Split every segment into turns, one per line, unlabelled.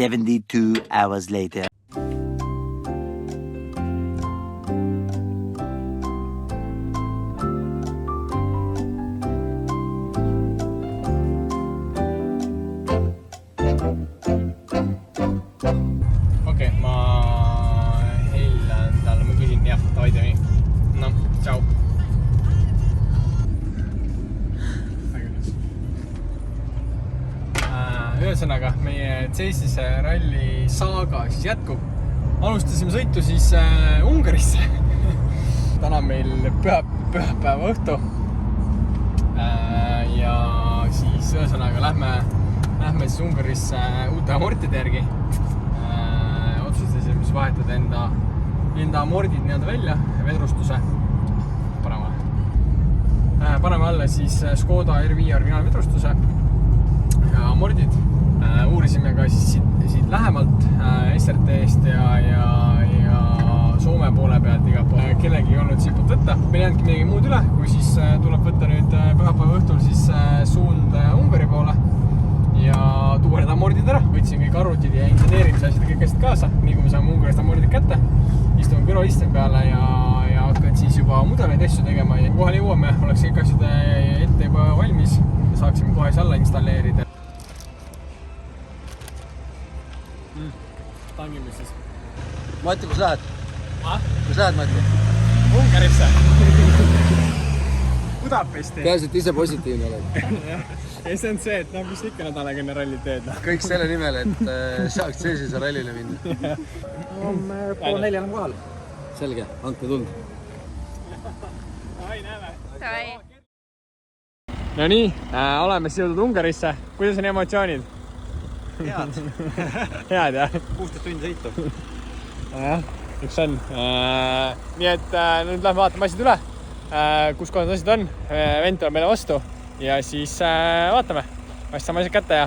72 hours later.
Okei, ma heilan talle, ma küsin, jah, davai teeme nii. No, tšau. Ühesõnaga, meie C-sise ralli saaga siis jätkub. Alustasime sõitu siis Ungarisse. Täna meil pühapäeva õhtu. Ja siis ühesõnaga lähme siis Ungarisse uute amortide järgi. Otsustasime siis vahetada enda amordid nii-öelda välja, vedrustuse. Paneme alla siis Škoda R5 originaalvedrustuse ja amordid. Uurisime ka siis siit lähemalt SRT-st ja Soome poole pealt iga pool. Kellegi ei olnud siput võtta. Meil ei jäändki midagi muud üle, kui siis tuleb võtta nüüd pühapäeva õhtul siis suund Ungari poole ja tuua need amordid ära. Võtsin kõik arvutid ja inseneerimise asjad kõik asjad kaasa, nii kui me saame Ungarist amordid kätte. Istume kõrvalistme peale ja hakkan siis juba mudeleid asju tegema ja kohale jõuame, oleks kõik asjad ette juba valmis ja saaksime kohe siis alla installeerida. Tangime siis.
Mati, kus lähed? Kus lähed, Mati?
Ungarisse. Budapesti.
Peaasi, et ise positiivne oled.
Ja see on see, et mis ikka nädalaga enne ralli teed.
Kõik selle nimel, et saaks C-sise rallile minna.
Pool 4 on kohal.
Selge, andke tuld.
Ai, näeme.
Davai.
No nii, oleme siis jõudnud Ungarisse. Kuidas on emotsioonid?
Head.
Head, jah?
16 tundi sõitu.
Jah, üks on. Nii et nüüd lähme vaatame asjad üle. Kus kohas asjad on. Vent tuleb meile vastu. Ja siis vaatame. Saame asjad kätte ja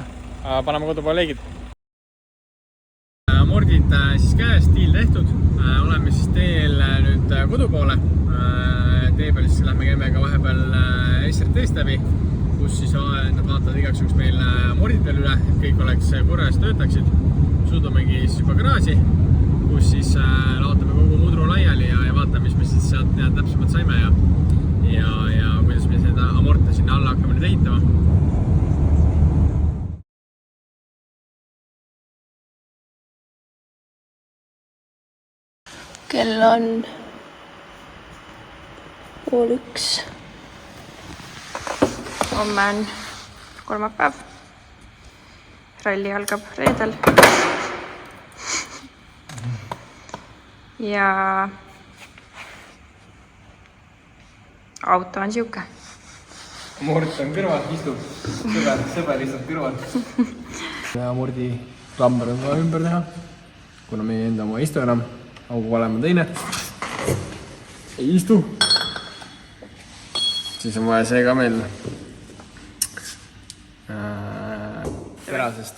paneme kodupoole leegid. Amordid siis käes, stiil tehtud. Oleme siis teel nüüd kodupoole. Tee peal siis lähme käime ka vahepeal SRT-st läbi, kus siis nad vaatavad igaks juhuks meil amordid veel üle, et kõik oleks korras töötaksid. Suudumegi siis juba garaaži, kus siis laotame kogu mudru laiali ja vaatame, mis me siis sealt täpsemalt saime ja kuidas me seda amorte sinna alla hakkame nüüd ehitama.
Kell on 12:30. Homme on kolmapäev. Ralli algab reedel. Ja auto on siuke.
Amort on kõrval, istub. Sõber istub kõrval. Amordi klamber on ka ümber teha, kuna meie enda oma ei istu enam. Augu valem on teine. Ei istu. Siis on vaja see ka meil terasest.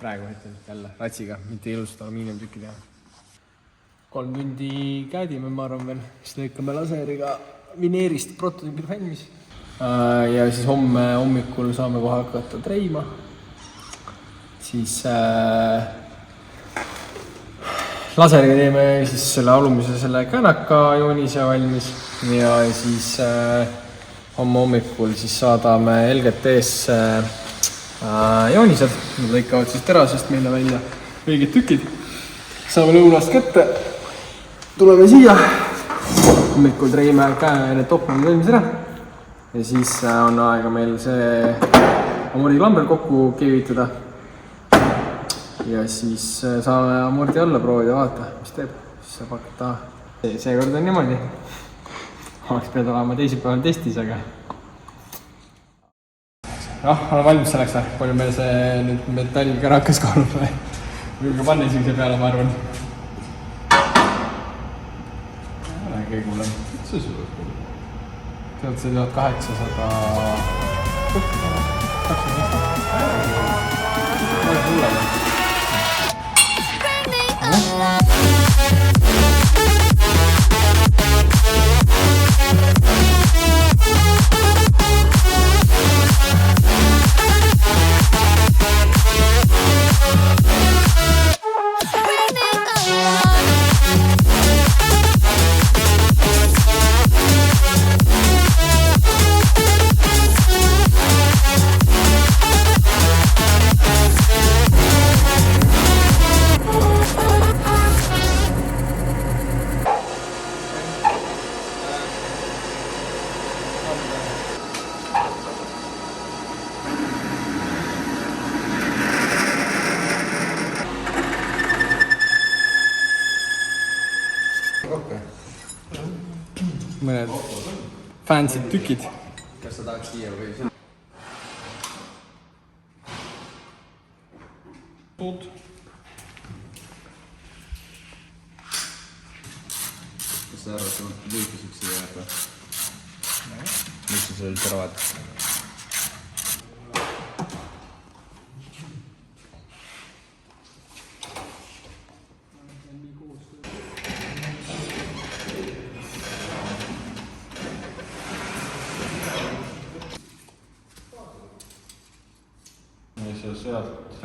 Praegu hetkel jälle ratsiga, mitte ilusat alumiiniumtükki teha. 3 tundi käidime, ma arvan veel. Siis lõikame laseriga vineerist prototüübil valmis. Ja siis homme hommikul saame kohe hakata treima. Siis laseriga teeme siis selle alumise selle käänaka joonise valmis ja siis homme hommikul siis saadame LGT-sse joonised. Nad lõikavad siis terasest meile välja õiged tükid. Saame lõunast kätte. Tuleme siia. Hommikul treime käe need topmad valmis ära. Ja siis on aega meil see amordi klamber kokku keevitada. Ja siis saame amordi alla proovida vaata, mis teeb. Siis saab hakata. Seekord on niimoodi. Oleks pead olema teisipäeval testis, aga olen valmis selleks, palju meil see nüüd metalliga rakkas kaalub või? Võime ka panna isegi peale, ma arvan. Kõige kuule. See sulle. Tead see 1800 mõned fancy'd tükid.
Kas sa tahaks siia või?
Tuud.
Kas sa arvad, et lõikiseks siia jääb? Miks sa seal teravad?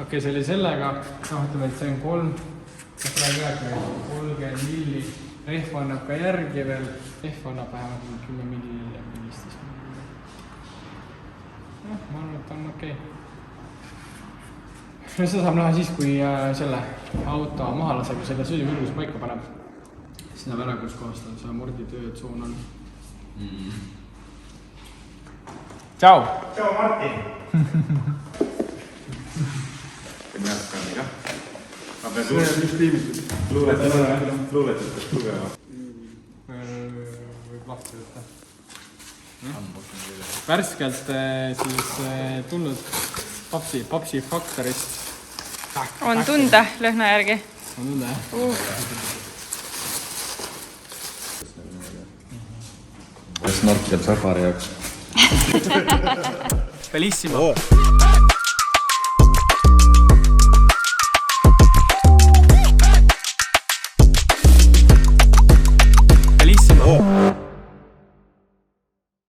Okei, see oli sellega, ütleme, et see on 30 milli, rehv annab ka järgi veel, rehv annab vähemalt 10 milli ja 15 milli. Ma arvan, et on okei. Seda saab näha siis, kui selle auto maha laseb ja selle sõidukülgus paika paneb. Siis näeb ära, kus kohast on see morditöötsoon on. Tšau!
Tšau, Martin! Ma pean luuletustest lugema.
Võib lahti võtta. Värskelt siis tulnud Popsi Faktorist.
On tunda lõhna järgi.
On tunda, jah?
Snorkel safari jaoks.
Bellissimo!